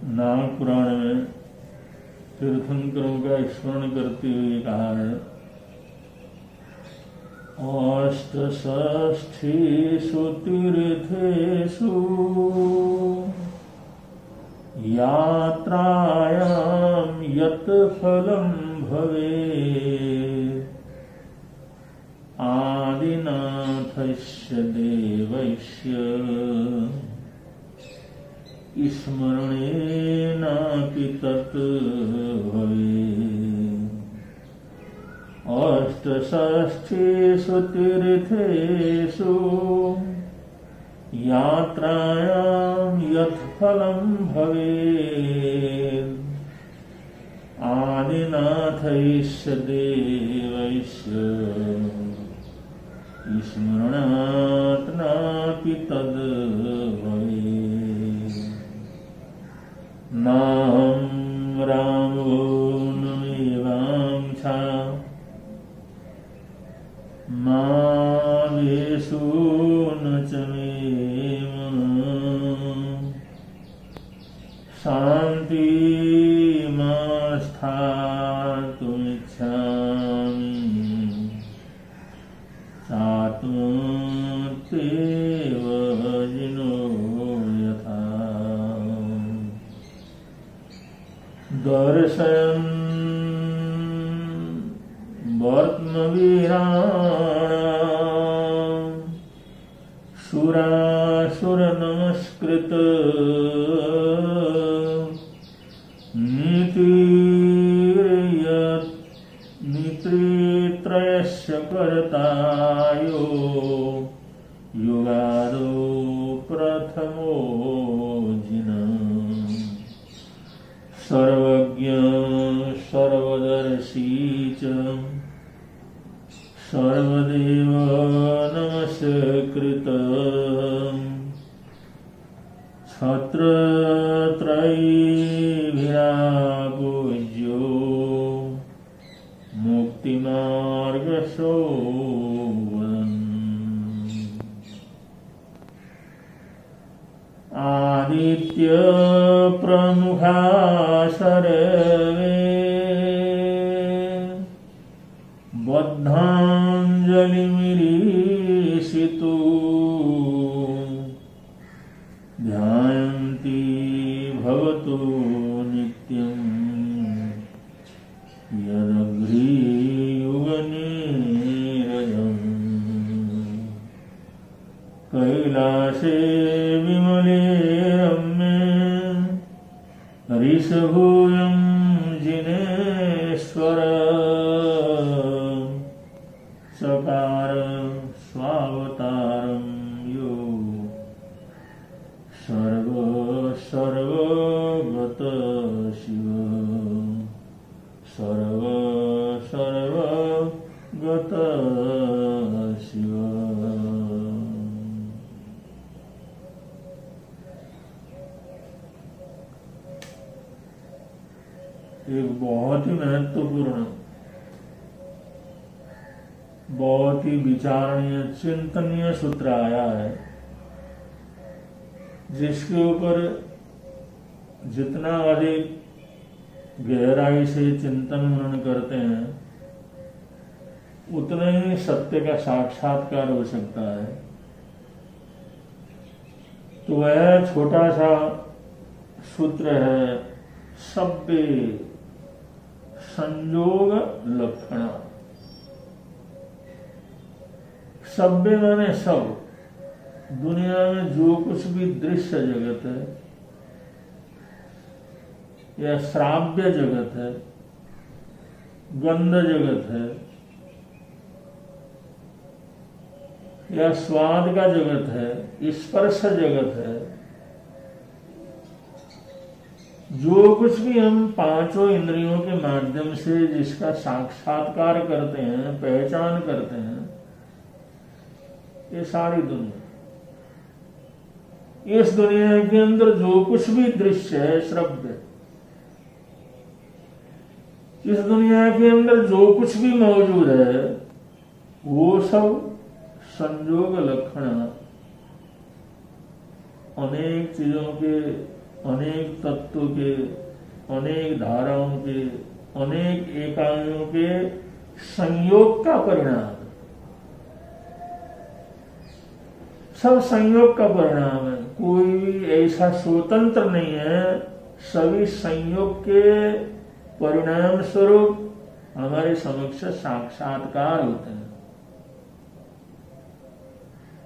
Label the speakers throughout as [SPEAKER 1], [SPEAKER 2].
[SPEAKER 1] नाग पुराण में तीर्थंकरों का स्मरण करते हुए कहा है, अष्टषष्ठीषु तीर्थेषु यात्रायां यत् फलं भवेत् आदिनाथस्य देवस्य स्मरणेनापि तत् भवेत्। अष्टषष्ठीषु तीर्थेषु यात्रायां यत् फलं भवेत् आदिनाथस्य देवस्य स्मरणात् नापि तद् भवेत्। नाहं रामो नमेवांसा मावेषु न च मे शान्तिमास्थातुमिच्छामि सात्मत्येव जिनो यथा। दर्शयन् वर्त्मवीराणां सुरासुरनमस्कृत नीतित्रयस्य कर्तायो युगादो प्रथमो जिनः सर्वज्ञ सर्वदर्शी च सर्वदेव नमस्कृत छत्रत्रयीभिरापूज्यो मुक्तिमार्गशोभन्। आदित्य प्रमुखा सर्वे बद्धाञ्जलिमीरिषितो ध्यायन्ति भवतो नित्यं यदघ्रियुगनीरजम्। कैलासे विमले रम्ये ऋषभूयं जिनेश्वर सकार स्वावतारं यो सर्वगत शिव सर्वगत शिव। एक बहुत ही महत्वपूर्ण, बहुत ही विचारणीय चिंतनीय सूत्र आया है, जिसके ऊपर जितना अधिक गहराई से चिंतन मनन करते हैं उतना ही सत्य का साक्षात्कार हो सकता है। तो वह छोटा सा सूत्र है, सभ्य संयोग लक्षण। सभ्य माने सब, दुनिया में जो कुछ भी दृश्य जगत है या श्राव्य जगत है, गंध जगत है या स्वाद का जगत है, स्पर्श जगत है, जो कुछ भी हम पांचों इंद्रियों के माध्यम से जिसका साक्षात्कार करते हैं, पहचान करते हैं, ये सारी दुनिया, इस दुनिया के अंदर जो कुछ भी दृश्य है, श्रव्य, इस दुनिया के अंदर जो कुछ भी मौजूद है, वो सब संयोग लक्षण अनेक चीजों के अनेक तत्वों के, अनेक धाराओं के, अनेक इकाइयों के संयोग का परिणाम है। सब संयोग का परिणाम है, कोई भी ऐसा स्वतंत्र नहीं है। सभी संयोग के परिणाम स्वरूप हमारे समक्ष साक्षात्कार होते हैं।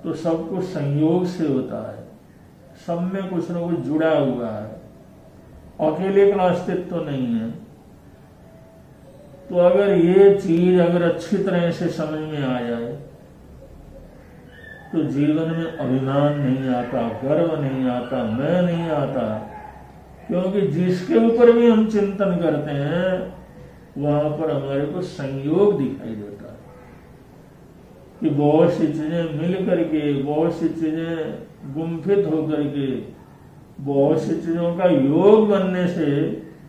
[SPEAKER 1] तो सब कुछ संयोग से होता है, सब में कुछ न कुछ जुड़ा हुआ है, अकेले का अस्तित्व तो नहीं है। तो अगर ये चीज अगर अच्छी तरह से समझ में आ जाए तो जीवन में अभिमान नहीं आता, गर्व नहीं आता, मैं नहीं आता, क्योंकि जिसके ऊपर भी हम चिंतन करते हैं वहां पर हमारे को संयोग दिखाई देता है कि बहुत सी चीजें मिल करके, बहुत सी चीजें गुम्फित होकर के, बहुत सी चीजों का योग बनने से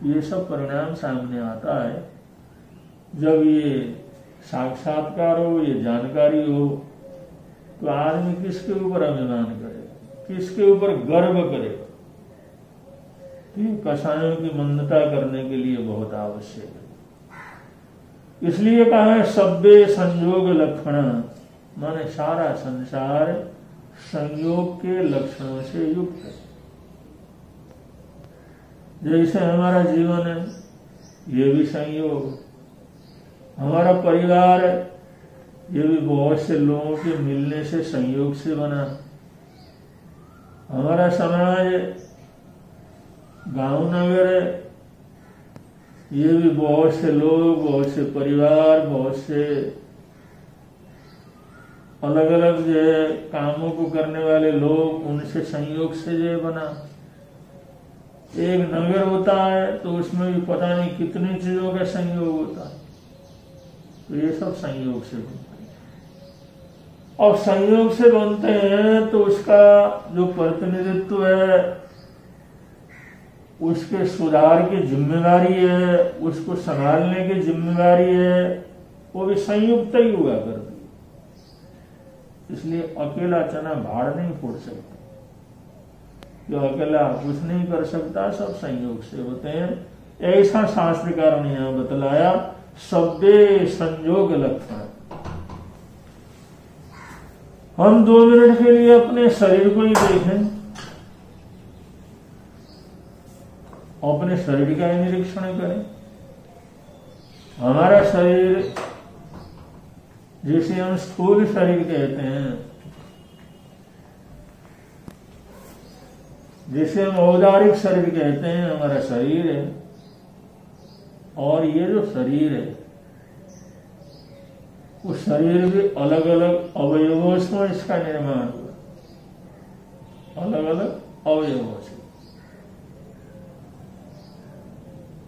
[SPEAKER 1] ये सब परिणाम सामने आता है। जब ये साक्षात्कार हो, ये जानकारी हो, तो आदमी किसके ऊपर अभिमान करे, किसके ऊपर गर्व करे? तो ये कसायों की मंदता करने के लिए बहुत आवश्यक है। इसलिए कहा है सब्बे संयोग लक्षण, माने सारा संसार संयोग के लक्षणों से युक्त है। जैसे हमारा जीवन है, ये भी संयोग, हमारा परिवार है, ये भी बहुत से लोगों के मिलने से संयोग से बना। हमारा समाज, गांव नगर है, ये भी बहुत से लोग, बहुत से परिवार, बहुत से अलग अलग जो है कामों को करने वाले लोग, उनसे संयोग से जो बना। एक नगर होता है तो उसमें भी पता नहीं कितनी चीजों का संयोग होता है। तो ये सब संयोग से बनते हैं। और संयोग से बनते हैं तो उसका जो प्रतिनिधित्व है, उसके सुधार की जिम्मेदारी है, उसको संभालने की जिम्मेदारी है, वो भी संयुक्त ही हुआ करती। इसलिए अकेला चना भाड़ नहीं फोड़ सकता, जो अकेला कुछ नहीं कर सकता, सब संयोग से होते हैं। ऐसा शास्त्रकार ने यहां बतलाया, सब्बे संयोग लक्षण। हम 2 मिनट के लिए अपने शरीर को ही देखें, अपने शरीर का ही निरीक्षण करें। हमारा शरीर, जिसे हम स्थूल शरीर कहते हैं, जिसे हम औदारिक शरीर कहते हैं, हमारा शरीर है। और ये जो शरीर है, उस शरीर भी अलग अलग अवयवों से इसका निर्माण हुआ, अलग अलग अवयवों से।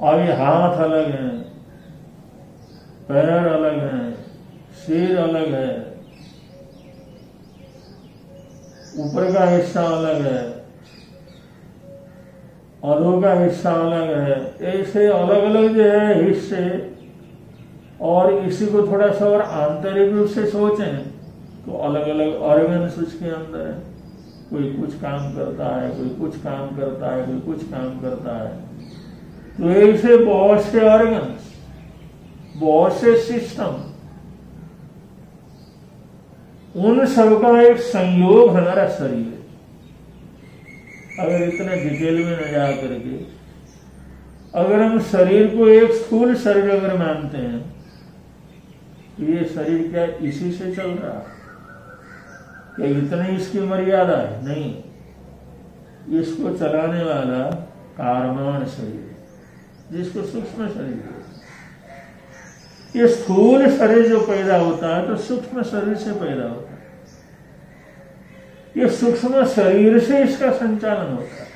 [SPEAKER 1] और ये हाथ अलग है, पैर अलग है, सिर अलग है, ऊपर का हिस्सा अलग है, अधो का हिस्सा अलग है। ऐसे अलग अलग जो है हिस्से, और इसी को थोड़ा सा और आंतरिक रूप से सोचें तो अलग अलग ऑर्गन्स उसके अंदर है। कोई कुछ काम करता है, कोई कुछ काम करता है, कोई कुछ काम करता है। तो ऐसे बहुत से ऑर्गन्स, बहुत से सिस्टम, उन सबका एक संयोग हमारा शरीर है। अगर इतने डिटेल में न जा करके, अगर हम शरीर को एक स्थूल शरीर अगर मानते हैं, तो ये शरीर क्या इसी से चल रहा है? क्या इतनी इसकी मर्यादा है? नहीं, इसको चलाने वाला कारमान शरीर है, जिसको सूक्ष्म शरीर है। ये स्थूल शरीर जो पैदा होता है तो सूक्ष्म शरीर से पैदा होता है। ये सूक्ष्म शरीर से इसका संचालन होता है।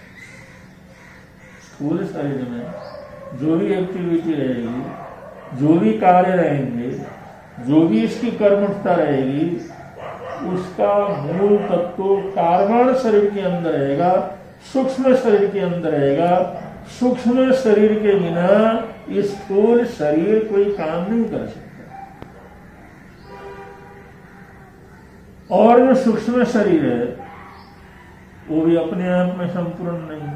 [SPEAKER 1] स्थूल शरीर में जो भी एक्टिविटी रहेगी, जो भी कार्य रहेंगे, जो भी इसकी कर्मठता रहेगी, उसका मूल तत्व कारवाण शरीर के अंदर रहेगा, सूक्ष्म शरीर के अंदर रहेगा। सूक्ष्म शरीर के बिना इस स्थूल शरीर कोई काम नहीं कर सकता। और जो सूक्ष्म शरीर है वो भी अपने आप में संपूर्ण नहीं,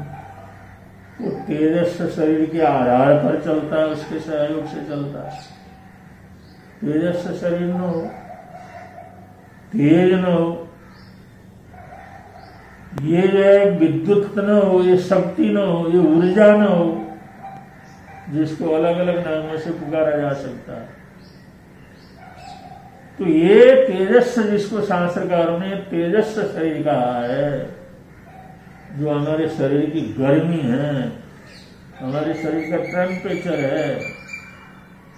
[SPEAKER 1] वो तेजस्व शरीर के आधार पर चलता है, उसके सहयोग से चलता है। तेजस्व शरीर न हो, तेज न हो, ये जो है विद्युत न हो, ये शक्ति न हो, ये ऊर्जा न हो, जिसको अलग अलग नामों से पुकारा जा सकता है। तो ये तेजस्व, जिसको शास्त्रकारों ने तेजस्व शरीर कहा है, जो हमारे शरीर की गर्मी है, हमारे शरीर का टेम्परेचर है,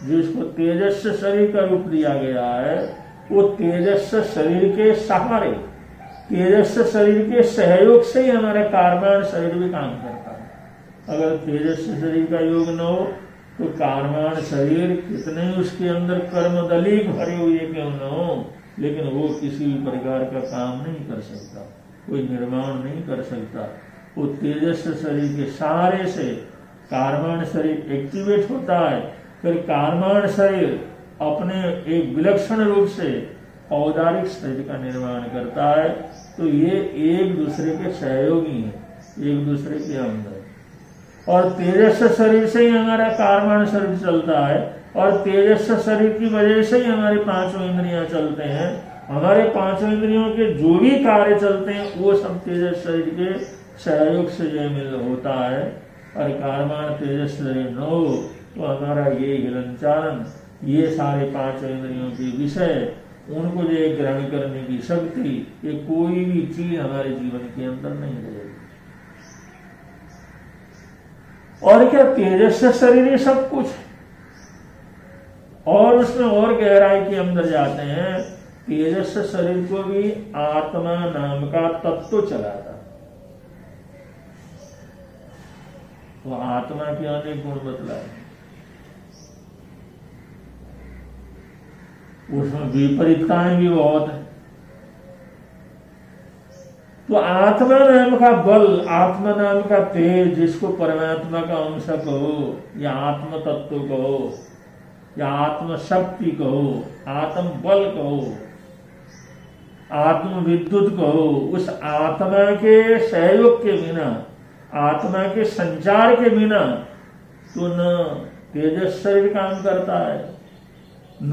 [SPEAKER 1] जिसको तेजस्व शरीर का रूप दिया गया है, वो तेजस्व शरीर के सहारे, तेजस्व शरीर के सहयोग से ही हमारा कार्बन शरीर भी काम करता है। अगर तेजस्व शरीर का योग न हो तो कार्बन शरीर कितने उसके अंदर कर्मदलीक भरे हुए क्यों न हो, लेकिन वो किसी भी प्रकार का काम नहीं कर सकता, कोई निर्माण नहीं कर सकता। वो तेजस्व शरीर के सहारे से कार्बन शरीर एक्टिवेट होता है, फिर कार्बन शरीर अपने एक विलक्षण रूप से औदारिक शरीर का निर्माण करता है। तो ये एक दूसरे के सहयोगी हैं, एक दूसरे के अंदर। और तेजस्व शरीर से ही हमारा कार्बन शरीर चलता है, और तेजस्व शरीर की वजह से ही हमारे पांचों इंद्रियां चलते हैं। हमारे पांचों इंद्रियों के जो भी कार्य चलते हैं वो सब तेजस्व शरीर के सहयोग से जो मिल होता है। और कार्बन तेजस्व शरीर न हो तो हमारा ये हिलनचालन, ये सारे पांचों इंद्रियों के विषय, उनको जो ग्रहण करने की शक्ति, ये कोई भी चीज हमारे जीवन के अंदर नहीं रहेगी। और क्या तेजस्व शरीर ही सब कुछ है। और उसमें और गहराई के अंदर जाते हैं, तेजस्व शरीर को भी आत्मा नाम का तत्व चलाता। तो आत्मा के अनेक गुण बतलाए, उसमें विपरीतताएं भी बहुत है। तो आत्मा नाम का बल, आत्मा नाम का तेज, जिसको परमात्मा का अंश कहो, या आत्म तत्व कहो, या आत्म शक्ति कहो, आत्म बल कहो, आत्म विद्युत कहो, उस आत्मा के सहयोग के बिना, आत्मा के संचार के बिना तो न तेजस शरीर काम करता है, न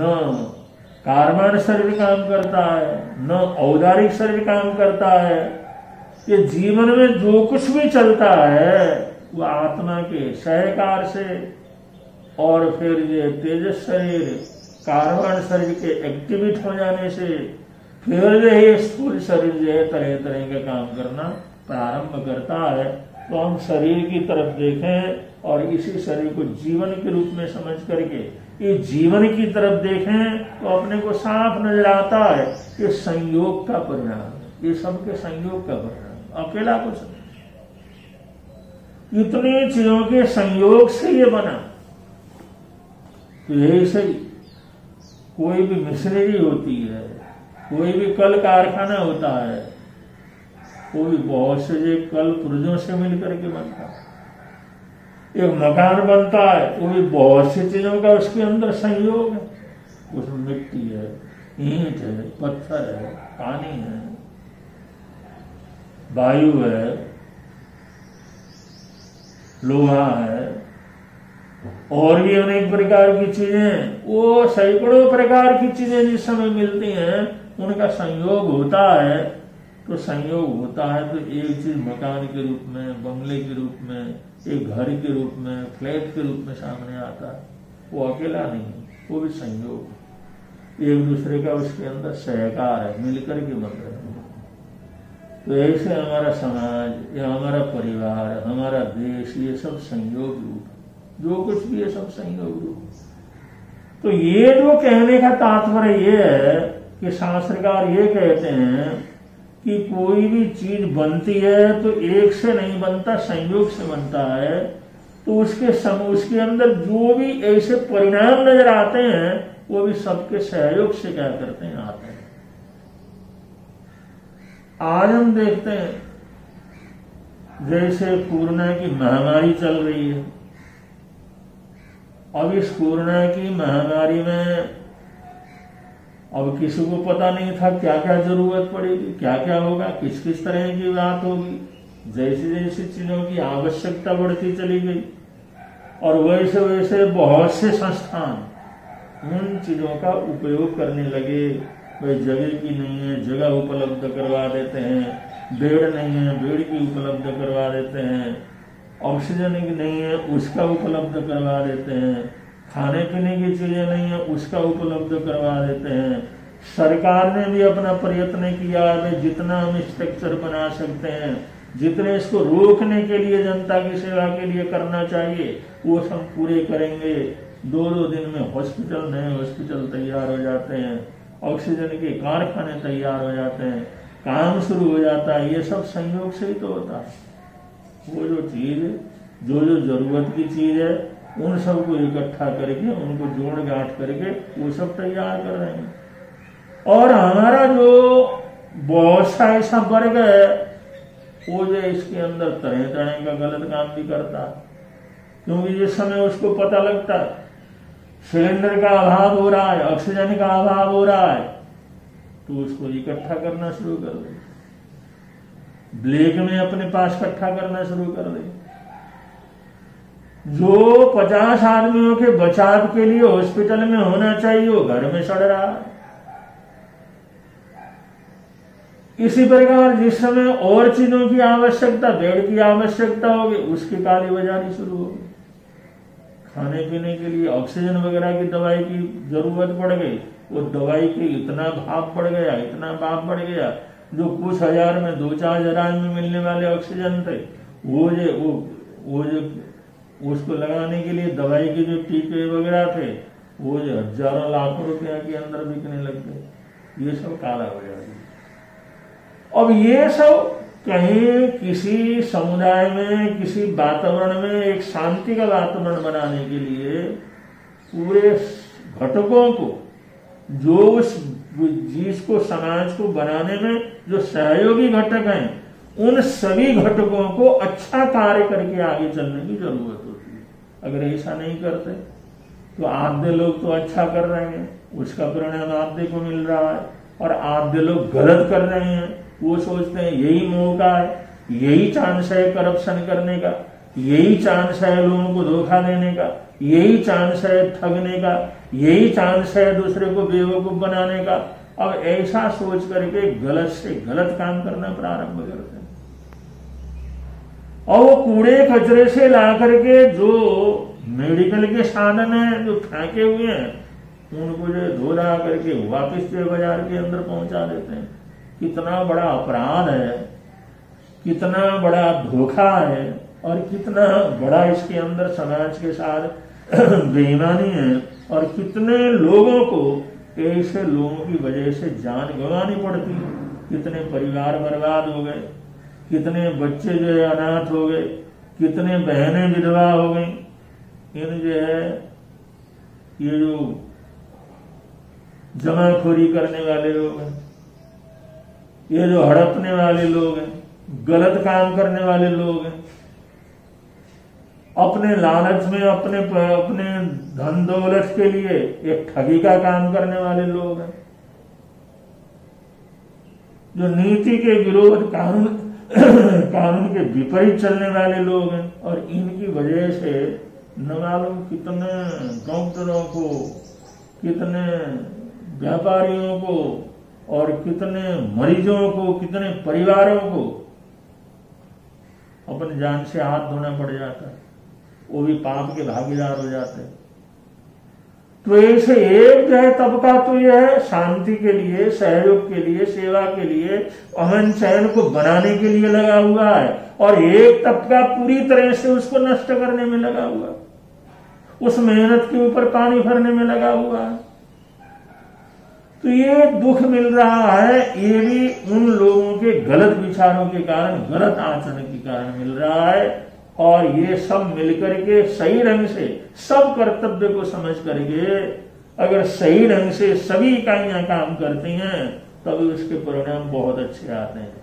[SPEAKER 1] कार्बन शरीर काम करता है, न औदारिक शरीर काम करता है। ये जीवन में जो कुछ भी चलता है वो आत्मा के सहकार से, और फिर ये तेजस शरीर कार्बन शरीर के एक्टिवेट हो जाने से फिर जो है स्थूल शरीर जो है तरह तरह के काम करना प्रारंभ करता है। तो हम शरीर की तरफ देखें और इसी शरीर को जीवन के रूप में समझ करके ये जीवन की तरफ देखें तो अपने को साफ नजर आता है कि संयोग का परिणाम, ये सबके संयोग का परिणाम, अकेला कुछ नहीं, इतनी चीजों के संयोग से ये बना। तो यही सही, कोई भी मशीनरी होती है, कोई भी कल कारखाना होता है, कोई बहुत से कल पुर्जों से मिलकर के बनता है। एक मकान बनता है वो भी बहुत सी चीजों का उसके अंदर संयोग है। उसमें मिट्टी है, ईंट है, पत्थर है, पानी है, वायु है, लोहा है, और भी अनेक प्रकार की चीजें, वो सैकड़ों प्रकार की चीजें जिस समय मिलती हैं उनका संयोग होता है। तो संयोग होता है तो एक चीज मकान के रूप में, बंगले के रूप में, एक घर के रूप में, फ्लैट के रूप में सामने आता है। वो अकेला नहीं, वो भी संयोग, एक दूसरे का उसके अंदर सहकार है, मिलकर के बन रहे हैं। तो ऐसे हमारा समाज या हमारा परिवार, हमारा देश, ये सब संयोग रूप, जो कुछ भी है सब संयोग रूप। तो ये जो कहने का तात्पर्य ये है कि शास्त्रकार ये कहते हैं कि कोई भी चीज बनती है तो एक से नहीं बनता, संयोग से बनता है। तो उसके अंदर जो भी ऐसे परिणाम नजर आते हैं वो भी सबके सहयोग से क्या करते हैं, आते हैं। आज हम देखते हैं जैसे कोरोना की महामारी चल रही है। अब इस कोरोना की महामारी में अब किसी को पता नहीं था क्या क्या जरूरत पड़ेगी, क्या क्या होगा, किस किस तरह की बात होगी। जैसे जैसे चीजों की आवश्यकता बढ़ती चली गई और वैसे वैसे बहुत से संस्थान उन चीजों का उपयोग करने लगे। भाई जगह की नहीं है, जगह उपलब्ध करवा देते हैं, बेड नहीं है, बेड की उपलब्ध करवा देते हैं, ऑक्सीजन की नहीं है, उसका उपलब्ध करवा देते हैं, खाने पीने की चीजें नहीं है, उसका उपलब्ध करवा देते हैं। सरकार ने भी अपना प्रयत्न किया है, जितना हम स्ट्रक्चर बना सकते हैं, जितने इसको रोकने के लिए जनता की सेवा के लिए करना चाहिए वो सब पूरे करेंगे। 2-2 दिन में हॉस्पिटल, नए हॉस्पिटल तैयार हो जाते हैं, ऑक्सीजन के कारखाने तैयार हो जाते हैं, काम शुरू हो जाता है। ये सब संयोग से ही तो होता है। वो जो चीज, जो जो जरूरत की चीज है, उन सबको इकट्ठा करके, उनको जोड़ गांठ करके वो सब तैयार कर रहे हैं। और हमारा जो बहुत सा ऐसा वर्ग है वो जो इसके अंदर तरह तरह का गलत काम भी करता है, क्योंकि जिस समय उसको पता लगता है सिलेंडर का अभाव हो रहा है, ऑक्सीजन का अभाव हो रहा है, तो उसको इकट्ठा करना शुरू कर दे, ब्लैक में अपने पास इकट्ठा करना शुरू कर दे। जो 50 आदमियों के बचाव के लिए हॉस्पिटल में होना चाहिए वो घर में सड़ रहा है। इसी प्रकार जिस समय और चीजों की आवश्यकता, बेड की आवश्यकता होगी, उसकी काली बाजारी शुरू होगी। खाने पीने के लिए ऑक्सीजन वगैरह की दवाई की जरूरत पड़ गई, वो दवाई के इतना भाव बढ़ गया, इतना भाव बढ़ गया, जो कुछ हजार में 2-4 हजार में मिलने वाले ऑक्सीजन थे, वो जो उसको लगाने के लिए दवाई के जो टीके वगैरह थे, वो जो हजारों लाखों रुपया के अंदर बिकने लग गए। ये सब काला बाजारी। अब ये सब कहीं किसी समुदाय में, किसी वातावरण में एक शांति का वातावरण बनाने के लिए पूरे घटकों को, जो उस जिसको समाज को बनाने में जो सहयोगी घटक हैं, उन सभी घटकों को अच्छा कार्य करके आगे चलने की जरूरत होती है। अगर ऐसा नहीं करते तो आधे लोग तो अच्छा कर रहे हैं, उसका परिणाम आधे को मिल रहा है, और आधे लोग गलत कर रहे हैं। वो सोचते हैं यही मौका है, यही चांस है करप्शन करने का, यही चांस है लोगों को धोखा देने का, यही चांस है ठगने का, यही चांस है दूसरे को बेवकूफ बनाने का। अब ऐसा सोच करके गलत से गलत काम करना प्रारंभ करते हैं, और वो कूड़े कचरे से ला करके जो मेडिकल के साधन है जो फेंके हुए हैं, उनको जो धोला करके वापिस जो बाजार के अंदर पहुंचा देते हैं। कितना बड़ा अपराध है, कितना बड़ा धोखा है, और कितना बड़ा इसके अंदर समाज के साथ बेईमानी है, और कितने लोगों को ऐसे लोगों की वजह से जान गंवानी पड़ती है। कितने परिवार बर्बाद हो गए, कितने बच्चे जो है अनाथ हो गए, कितने बहनें विधवा हो गई। इन जो है ये जो जमाखोरी करने वाले लोग हैं, ये जो हड़पने वाले लोग हैं, गलत काम करने वाले लोग हैं, अपने लालच में, अपने धन दौलत के लिए एक ठगी का काम करने वाले लोग हैं, जो नीति के विरोध, कानून के विपरीत चलने वाले लोग हैं। और इनकी वजह से न मालूम कितने डॉक्टरों को, कितने व्यापारियों को, और कितने मरीजों को, कितने परिवारों को अपनी जान से हाथ धोना पड़ जाता है, वो भी पाप के भागीदार हो जाते हैं। तो ऐसे एक जो है तबका तो यह है शांति के लिए, सहयोग के लिए, सेवा के लिए, अमन चैन को बनाने के लिए लगा हुआ है, और एक तबका पूरी तरह से उसको नष्ट करने में लगा हुआ है, उस मेहनत के ऊपर पानी भरने में लगा हुआ है। तो ये दुख मिल रहा है, ये भी उन लोगों के गलत विचारों के कारण, गलत आचरण के कारण मिल रहा है। और ये सब मिलकर के सही ढंग से सब कर्तव्य को समझ करके अगर सही ढंग से सभी इकाइयां काम करती हैं, तभी उसके परिणाम बहुत अच्छे आते हैं।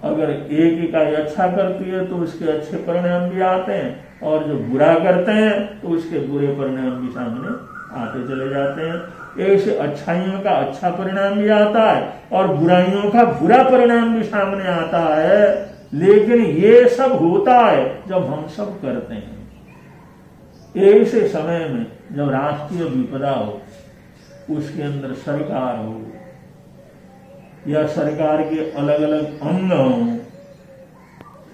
[SPEAKER 1] अगर एक इकाई अच्छा करती है तो उसके अच्छे परिणाम भी आते हैं, और जो बुरा करते हैं तो उसके बुरे परिणाम भी सामने आते चले जाते हैं। ऐसे अच्छाइयों का अच्छा परिणाम भी आता है और बुराइयों का बुरा परिणाम भी सामने आता है। लेकिन ये सब होता है जब हम सब करते हैं। ऐसे समय में जब राष्ट्रीय विपदा हो, उसके अंदर सरकार हो या सरकार के अलग अलग अंग हों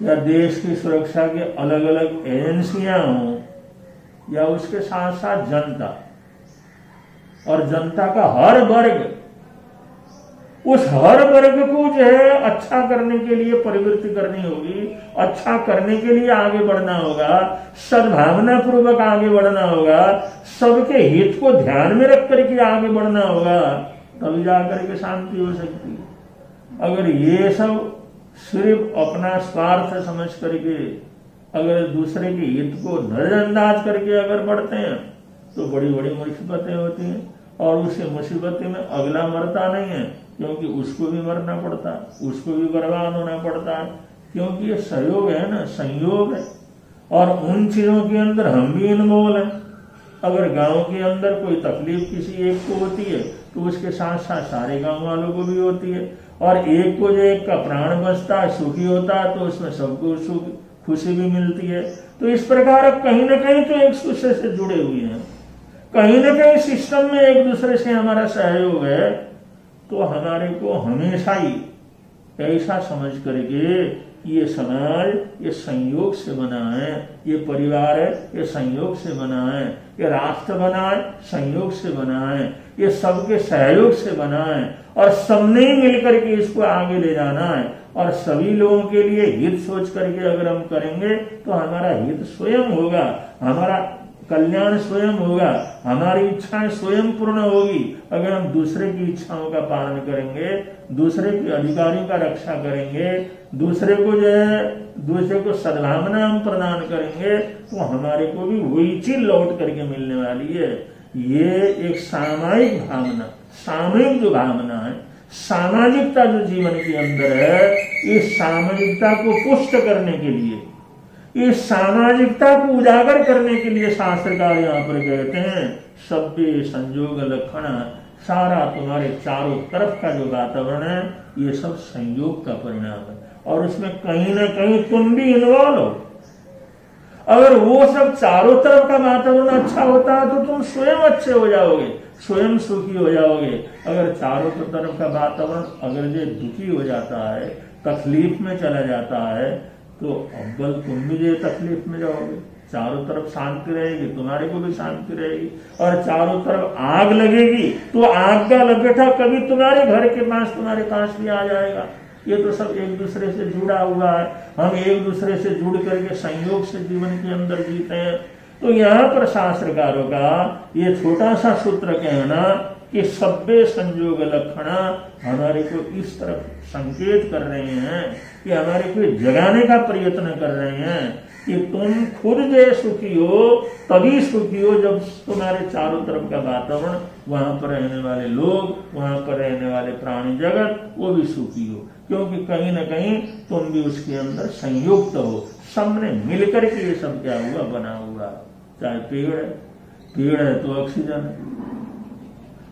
[SPEAKER 1] या देश की सुरक्षा के अलग अलग एजेंसियां हों या उसके साथ साथ जनता, और जनता का हर वर्ग, उस हर वर्ग को जो है अच्छा करने के लिए प्रवृत्ति करनी होगी, अच्छा करने के लिए आगे बढ़ना होगा, सद्भावना पूर्वक आगे बढ़ना होगा, सबके हित को ध्यान में रख करके आगे बढ़ना होगा, तभी जाकर के शांति हो सकती है। अगर ये सब सिर्फ अपना स्वार्थ समझ करके अगर दूसरे के हित को नजरअंदाज करके अगर बढ़ते हैं तो बड़ी बड़ी मुसीबतें होती हैं, और उसी मुसीबतें में अगला मरता नहीं है, क्योंकि उसको भी मरना पड़ता है, उसको भी बर्बाद होना पड़ता है, क्योंकि ये सहयोग है ना, संयोग है। और उन चीजों के अंदर हम भी इन्वॉल्व हैं। अगर गांव के अंदर कोई तकलीफ किसी एक को होती है तो उसके साथ साथ सारे गांव वालों को भी होती है, और एक को जो एक का प्राण बचता है, सुखी होता है, तो उसमें सबको सुख खुशी भी मिलती है। तो इस प्रकार कहीं ना कहीं तो एक दूसरे से जुड़े हुए हैं, कहीं ना कहीं सिस्टम में एक दूसरे से हमारा सहयोग है। तो हमारे को हमेशा ही ऐसा समझ करके ये समाज ये संयोग से बना है, ये परिवार है ये संयोग से बना है, ये राष्ट्र बना है संयोग से बना है, ये सबके सहयोग से बना है, और सबने ही मिलकर के इसको आगे ले जाना है। और सभी लोगों के लिए हित सोच करके अगर हम करेंगे तो हमारा हित स्वयं होगा, हमारा कल्याण स्वयं होगा, हमारी इच्छाएं स्वयं पूर्ण होगी। अगर हम दूसरे की इच्छाओं का पालन करेंगे, दूसरे के अधिकारियों का रक्षा करेंगे, दूसरे को जो है दूसरे को सद्भावना हम प्रदान करेंगे, तो हमारे को भी वही चीज लौट करके मिलने वाली है। ये एक सामायिक भावना, सामूहिक जो भावना है, सामाजिकता जो जीवन के अंदर है, इस सामाजिकता को पुष्ट करने के लिए, इस सामाजिकता को उजागर करने के लिए शास्त्रकार यहाँ पर कहते हैं सभ्य संयोग लक्षण, सारा तुम्हारे चारों तरफ का जो वातावरण है ये सब संयोग का परिणाम है, और उसमें कहीं ना कहीं तुम भी इन्वॉल्व हो। अगर वो सब चारों तरफ का वातावरण अच्छा होता है तो तुम स्वयं अच्छे हो जाओगे, स्वयं सुखी हो जाओगे। अगर चारों तरफ का वातावरण अगर ये दुखी हो जाता है, तकलीफ में चला जाता है, तो अव्वल तुम भी ये तकलीफ में जाओगे। चारों तरफ शांति रहेगी, तुम्हारे को भी शांति रहेगी, और चारों तरफ आग लगेगी तो आग का लपेटा कभी तुम्हारे घर के पास तुम्हारे पास भी आ जाएगा। ये तो सब एक दूसरे से जुड़ा हुआ है, हम एक दूसरे से जुड़ करके संयोग से जीवन के अंदर जीते हैं। तो यहाँ पर शास्त्रकारों का ये छोटा सा सूत्र कहना कि सभ्य संयोग लक्षणा हमारे को इस तरफ संकेत कर रहे हैं कि हमारे को जगाने का प्रयत्न कर रहे हैं कि तुम खुद जो सुखी हो तभी सुखी हो जब तुम्हारे चारों तरफ का वातावरण, वहां पर रहने वाले लोग, वहां पर रहने वाले प्राणी जगत वो भी सुखी हो, क्योंकि कहीं ना कहीं तुम भी उसके अंदर संयुक्त हो, सबने मिलकर के ये सब क्या हुआ बना हुआ। चाहे पेड़ है तो ऑक्सीजन है,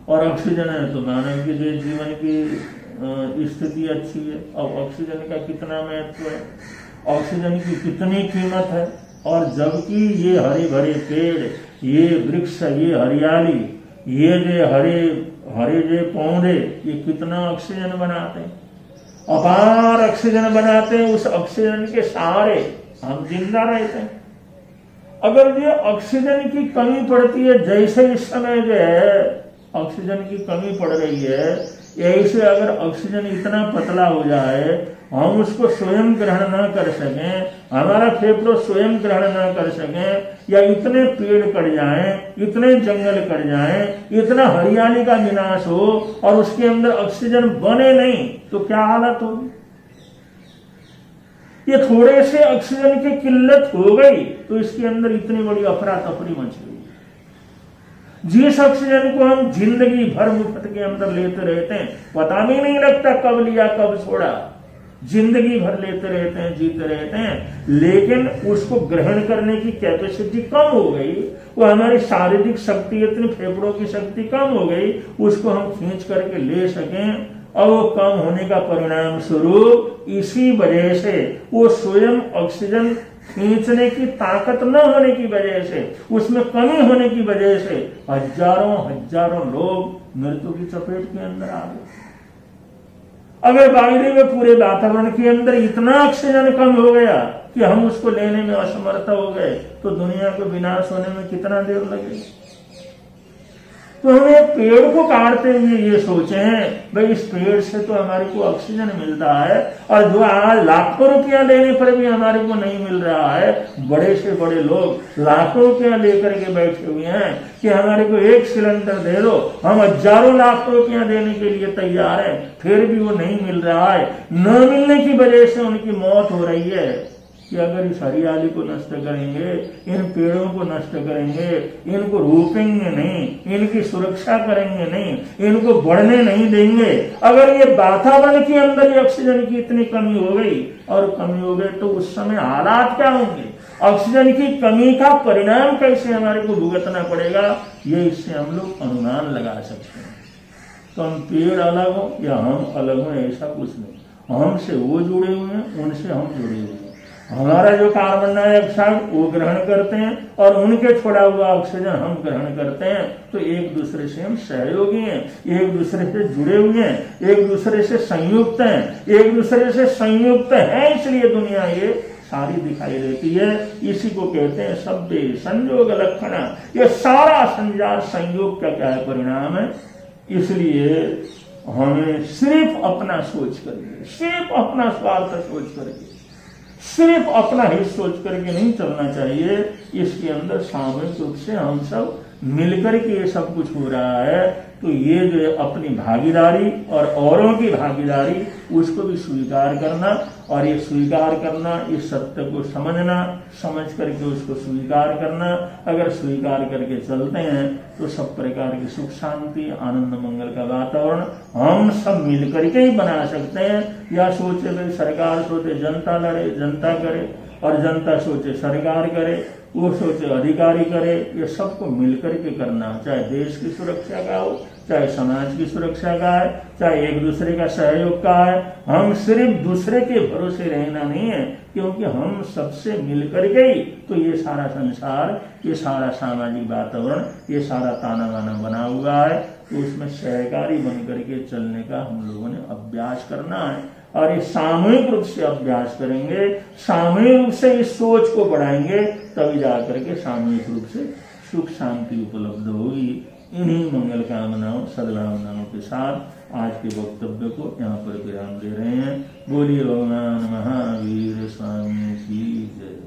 [SPEAKER 1] और ऑक्सीजन है तो मानव की जो जीवन की स्थिति अच्छी है। और ऑक्सीजन का कितना महत्व है, ऑक्सीजन की कितनी कीमत है, और जबकि ये हरे भरे पेड़, ये वृक्ष, ये हरियाली, ये जो हरे जो पौधे, ये कितना ऑक्सीजन बनाते हैं, अपार ऑक्सीजन बनाते हैं। उस ऑक्सीजन के सहारे हम जिंदा रहते हैं। अगर ये ऑक्सीजन की कमी पड़ती है, जैसे इस समय जो है ऑक्सीजन की कमी पड़ रही है, ऐसे अगर ऑक्सीजन इतना पतला हो जाए, हम उसको स्वयं ग्रहण ना कर सकें, हमारा फेफड़ो स्वयं ग्रहण ना कर सकें, या इतने पेड़ कट जाएं, इतने जंगल कट जाएं, इतना हरियाली का विनाश हो और उसके अंदर ऑक्सीजन बने नहीं, तो क्या हालत होगी। ये थोड़े से ऑक्सीजन की किल्लत हो गई तो इसके अंदर इतनी बड़ी अफरा तफरी मच गई। जिस ऑक्सीजन को हम जिंदगी भर मुफ्त के अंदर लेते रहते हैं, पता भी नहीं लगता कब लिया कब छोड़ा, जिंदगी भर लेते रहते हैं, जीते रहते हैं, लेकिन उसको ग्रहण करने की कैपेसिटी कम हो गई, वो हमारी शारीरिक शक्ति, इतनी फेफड़ों की शक्ति कम हो गई, उसको हम खींच करके ले सकें और वो कम होने का परिणाम स्वरूप इसी वजह से वो स्वयं ऑक्सीजन खींचने की ताकत न होने की वजह से, उसमें कमी होने की वजह से हजारों हजारों लोग मृत्यु की चपेट के अंदर आ गए। अगर वायुदेव में पूरे वातावरण के अंदर इतना ऑक्सीजन कम हो गया कि हम उसको लेने में असमर्थ हो गए तो दुनिया को विनाश होने में कितना देर लगेगा। तो हमें पेड़ को काटते हुए ये सोचे हैं भाई इस पेड़ से तो हमारे को ऑक्सीजन मिल रहा है, और जो आज लाखों रुपया लेने पर भी हमारे को नहीं मिल रहा है, बड़े से बड़े लोग लाखों रुपया लेकर के बैठे हुए हैं कि हमारे को एक सिलेंडर दे दो, हम हजारों लाख रुपया देने के लिए तैयार है, फिर भी वो नहीं मिल रहा है। न मिलने की वजह से उनकी मौत हो रही है कि अगर इस हरियाली को नष्ट करेंगे, इन पेड़ों को नष्ट करेंगे, इनको रोपेंगे नहीं, इनकी सुरक्षा करेंगे नहीं, इनको बढ़ने नहीं देंगे, अगर ये वातावरण के अंदर ऑक्सीजन की इतनी कमी हो गई और कमी हो गई तो उस समय हालात क्या होंगे, ऑक्सीजन की कमी का परिणाम कैसे हमारे को भुगतना पड़ेगा, ये इससे हम लोग अनुमान लगा सकते हैं। तो हम पेड़ अलग हो या हम अलग हो ऐसा कुछ नहीं, हमसे वो जुड़े हुए हैं, उनसे हम जुड़े हुए हैं। हमारा जो कार्बन डाइऑक्साइड वो ग्रहण करते हैं और उनके छोड़ा हुआ ऑक्सीजन हम ग्रहण करते हैं, तो एक दूसरे से हम सहयोगी हैं, एक दूसरे से जुड़े हुए हैं, एक दूसरे से संयुक्त हैं, एक दूसरे से संयुक्त हैं, इसलिए दुनिया ये सारी दिखाई देती है। इसी को कहते हैं शब्द संयोग लक्षण। ये सारा संजार संयोग का क्या है, परिणाम है। इसलिए हमें सिर्फ अपना सोच करके, सिर्फ अपना स्वार्थ सोच करके, सिर्फ अपना ही सोच करके नहीं चलना चाहिए। इसके अंदर सामूहिक रूप से हम सब मिलकर के ये सब कुछ हो रहा है, तो ये जो अपनी भागीदारी और औरों की भागीदारी उसको भी स्वीकार करना, और ये स्वीकार करना, इस सत्य को समझना, समझ करके उसको स्वीकार करना। अगर स्वीकार करके चलते हैं तो सब प्रकार की सुख शांति आनंद मंगल का वातावरण हम सब मिलकर के ही बना सकते हैं। या सोचे भाई सरकार सोचे जनता लड़े, जनता करे, और जनता सोचे सरकार करे, वो सोचे अधिकारी करे, ये सबको मिलकर के करना, चाहे देश की सुरक्षा का हो, चाहे समाज की सुरक्षा का है, चाहे एक दूसरे का सहयोग का है। हम सिर्फ दूसरे के भरोसे रहना नहीं है, क्योंकि हम सबसे मिलकर के ही तो ये सारा संसार, ये सारा सामाजिक वातावरण, ये सारा ताना बाना बना हुआ है। तो उसमें सहकारी बन करके चलने का हम लोगों ने अभ्यास करना है, और ये सामूहिक रूप से अभ्यास करेंगे, सामूहिक रूप से इस सोच को बढ़ाएंगे, तभी जाकर के सामूहिक रूप से सुख शांति उपलब्ध होगी। इन्हीं मंगल कामनाओं सद्भावनाओं के साथ आज के वक्तव्य को यहाँ पर विराम दे रहे हैं। बोलिए भगवान महावीर स्वामी की जय।